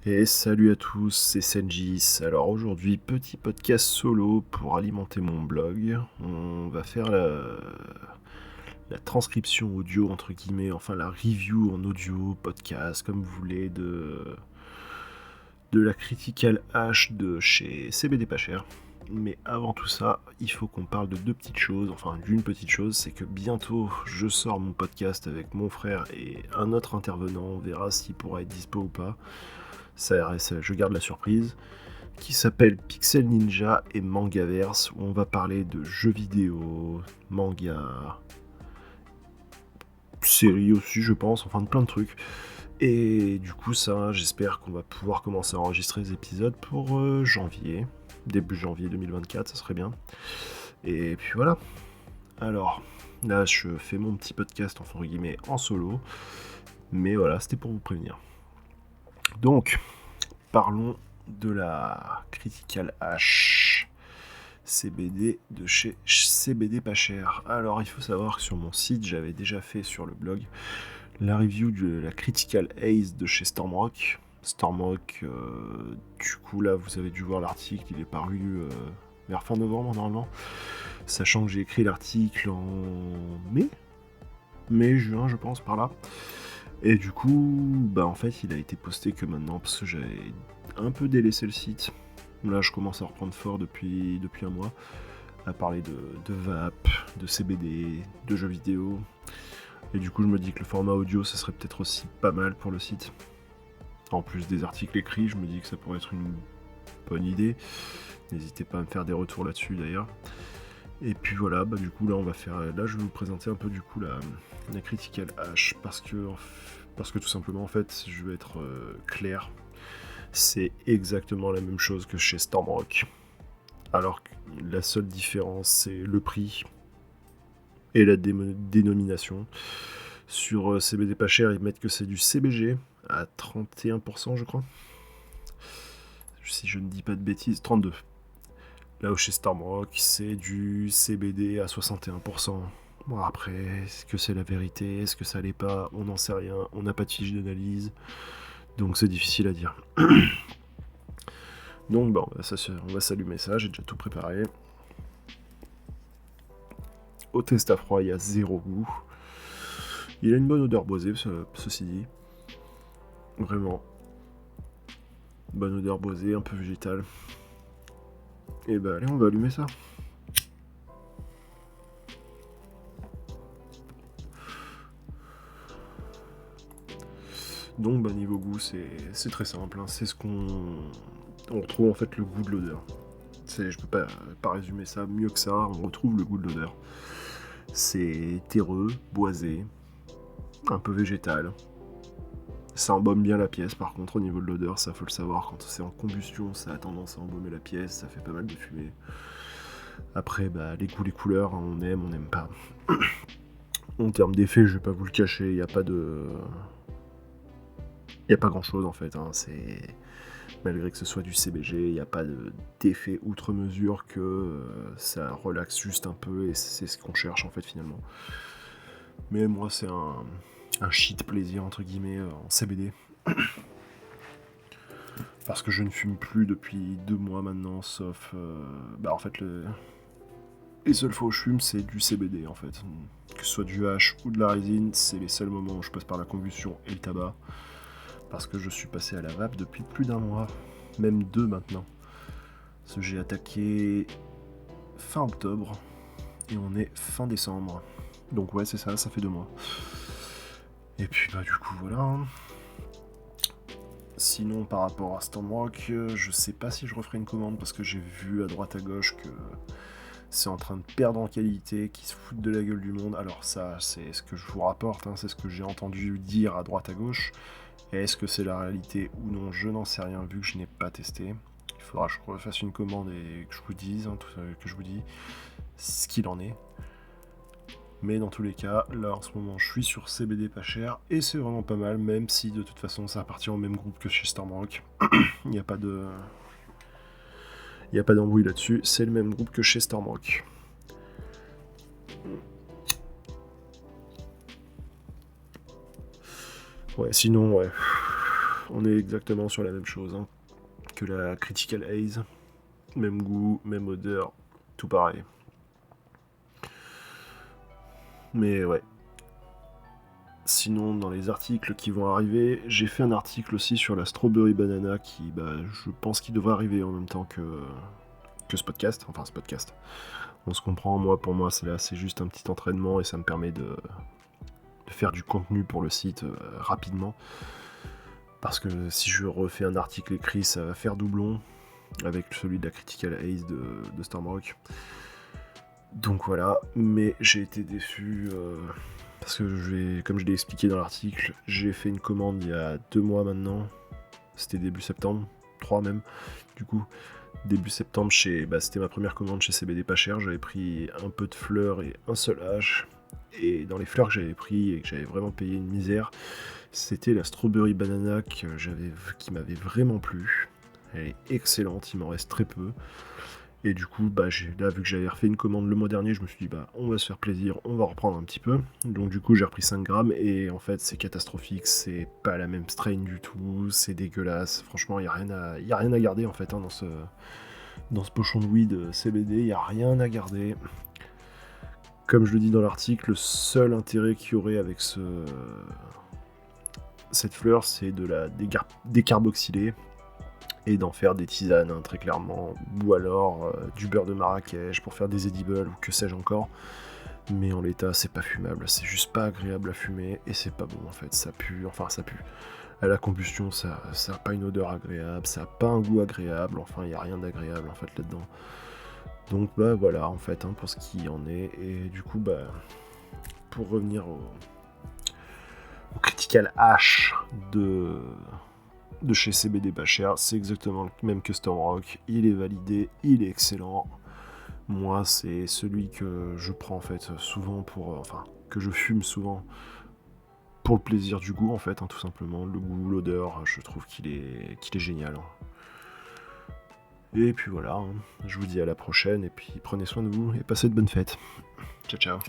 Et salut à tous, c'est Senjis. Alors aujourd'hui, petit podcast solo pour alimenter mon blog. On va faire la transcription audio, entre guillemets, enfin la review en audio, podcast, comme vous voulez, de la Critical H de chez CBD Pas Cher. Mais avant tout ça, il faut qu'on parle de deux petites choses, enfin d'une petite chose, c'est que bientôt je sors mon podcast avec mon frère et un autre intervenant, on verra s'il pourra être dispo ou pas. Je garde la surprise, qui s'appelle Pixel Ninja et Mangaverse, où on va parler de jeux vidéo, manga, séries aussi je pense, enfin de plein de trucs. Et du coup ça, j'espère qu'on va pouvoir commencer à enregistrer les épisodes pour janvier, début janvier 2024, ça serait bien. Et puis voilà. Alors, là je fais mon petit podcast entre guillemets en solo, mais voilà, c'était pour vous prévenir. Donc, parlons de la Critical H CBD de chez CBD Pas Cher. Alors il faut savoir que sur mon site, j'avais déjà fait sur le blog la review de la Critical Haze de chez Stormrock. Stormrock, du coup là vous avez dû voir l'article, il est paru vers fin novembre normalement. Sachant que j'ai écrit l'article en mai-juin je pense par là. Et du coup, bah en fait il a été posté que maintenant parce que j'avais un peu délaissé le site. Là je commence à reprendre fort depuis un mois, à parler de vape, de CBD, de jeux vidéo. Et du coup je me dis que le format audio ça serait peut-être aussi pas mal pour le site. En plus des articles écrits, je me dis que ça pourrait être une bonne idée. N'hésitez pas à me faire des retours là-dessus d'ailleurs. Et puis voilà, bah du coup là on va faire. Là je vais vous présenter un peu du coup la Critical H parce que tout simplement en fait je vais être clair. C'est exactement la même chose que chez Stormrock. Alors que la seule différence c'est le prix et la dénomination. Sur CBD Pas Cher, ils mettent que c'est du CBG à 31% je crois. Si je ne dis pas de bêtises, 32. Là où chez Stormrock, c'est du CBD à 61%. Bon après, est-ce que c'est la vérité? Est-ce que ça l'est pas? On n'en sait rien, on n'a pas de fiche d'analyse. Donc c'est difficile à dire. Donc bon, on va s'allumer ça, j'ai déjà tout préparé. Au test à froid, il y a zéro goût. Il a une bonne odeur boisée, ceci dit. Vraiment. Bonne odeur boisée, un peu végétale. Et bah allez, on va allumer ça. Donc bah niveau goût, c'est très simple. Hein. C'est ce on retrouve en fait le goût de l'odeur. Je peux pas résumer ça mieux que ça, on retrouve le goût de l'odeur. C'est terreux, boisé, un peu végétal. Ça embaume bien la pièce par contre au niveau de l'odeur, ça faut le savoir, quand c'est en combustion ça a tendance à embaumer la pièce, ça fait pas mal de fumée. Après bah les goûts, les couleurs, hein, on n'aime pas. En termes d'effet, je vais pas vous le cacher, il n'y a pas grand chose en fait, hein. Malgré que ce soit du CBG, il n'y a pas d'effet outre mesure que ça relaxe juste un peu et c'est ce qu'on cherche en fait finalement. Mais moi c'est un shit plaisir entre guillemets en CBD. Parce que je ne fume plus depuis 2 mois maintenant, sauf... en fait les seules fois où je fume c'est du CBD en fait. Que ce soit du hash ou de la résine, c'est les seuls moments où je passe par la combustion et le tabac. Parce que je suis passé à la vape depuis plus d'1 mois, même 2 maintenant. Parce que j'ai attaqué fin octobre et on est fin décembre. Donc ouais c'est ça, ça fait 2 mois. Et puis bah du coup voilà. Sinon par rapport à Stormrock, je sais pas si je referai une commande parce que j'ai vu à droite à gauche que c'est en train de perdre en qualité, qu'ils se foutent de la gueule du monde. Alors ça c'est ce que je vous rapporte, hein, c'est ce que j'ai entendu dire à droite à gauche. Et est-ce que c'est la réalité ou non, je n'en sais rien vu que je n'ai pas testé. Il faudra que je refasse une commande et que je vous dise, hein, que je vous dis ce qu'il en est. Mais dans tous les cas, là en ce moment je suis sur CBD Pas Cher et c'est vraiment pas mal, même si de toute façon ça appartient au même groupe que chez Stormrock. Il n'y a pas d'embrouille là-dessus, c'est le même groupe que chez Stormrock. Ouais, sinon, ouais. on est exactement sur la même chose hein, que la Critical Haze. Même goût, même odeur, tout pareil. Mais ouais. Sinon, dans les articles qui vont arriver, j'ai fait un article aussi sur la Strawberry Banana qui, je pense qu'il devrait arriver en même temps que ce podcast. Enfin, ce podcast. On se comprend, pour moi, c'est juste un petit entraînement et ça me permet de faire du contenu pour le site rapidement. Parce que si je refais un article écrit, ça va faire doublon avec celui de la Critical Haze de Stormrock. Donc voilà, mais j'ai été déçu parce que comme je l'ai expliqué dans l'article, j'ai fait une commande il y a 2 mois maintenant. C'était début septembre, 3 même. Du coup, début septembre, c'était ma première commande chez CBD pas cher. J'avais pris un peu de fleurs et un seul hache. Et dans les fleurs que j'avais pris et que j'avais vraiment payé une misère, c'était la Strawberry Banana qui m'avait vraiment plu. Elle est excellente, il m'en reste très peu. Et du coup, là, vu que j'avais refait une commande le mois dernier, je me suis dit, on va se faire plaisir, on va reprendre un petit peu. Donc du coup, j'ai repris 5 grammes et en fait, c'est catastrophique, c'est pas la même strain du tout, c'est dégueulasse. Franchement, il n'y a rien à garder en fait hein, dans ce pochon de weed CBD, il n'y a rien à garder. Comme je le dis dans l'article, le seul intérêt qu'il y aurait avec cette fleur, c'est de la décarboxyler et d'en faire des tisanes, hein, très clairement, ou alors du beurre de Marrakech pour faire des edibles, ou que sais-je encore. Mais en l'état, c'est pas fumable, c'est juste pas agréable à fumer, et c'est pas bon en fait, ça pue. À la combustion, ça a pas une odeur agréable, ça a pas un goût agréable, enfin, il y a rien d'agréable en fait là-dedans. Donc voilà en fait, hein, pour ce qui en est, et du coup, pour revenir au Critical H de chez CBD pas cher, c'est exactement le même que Stormrock, il est validé, il est excellent. Moi, c'est celui que je prends en fait souvent que je fume souvent pour le plaisir du goût en fait, hein, tout simplement. Le goût, l'odeur, je trouve qu'il est génial. Et puis voilà, hein. Je vous dis à la prochaine et puis prenez soin de vous et passez de bonnes fêtes. Ciao ciao.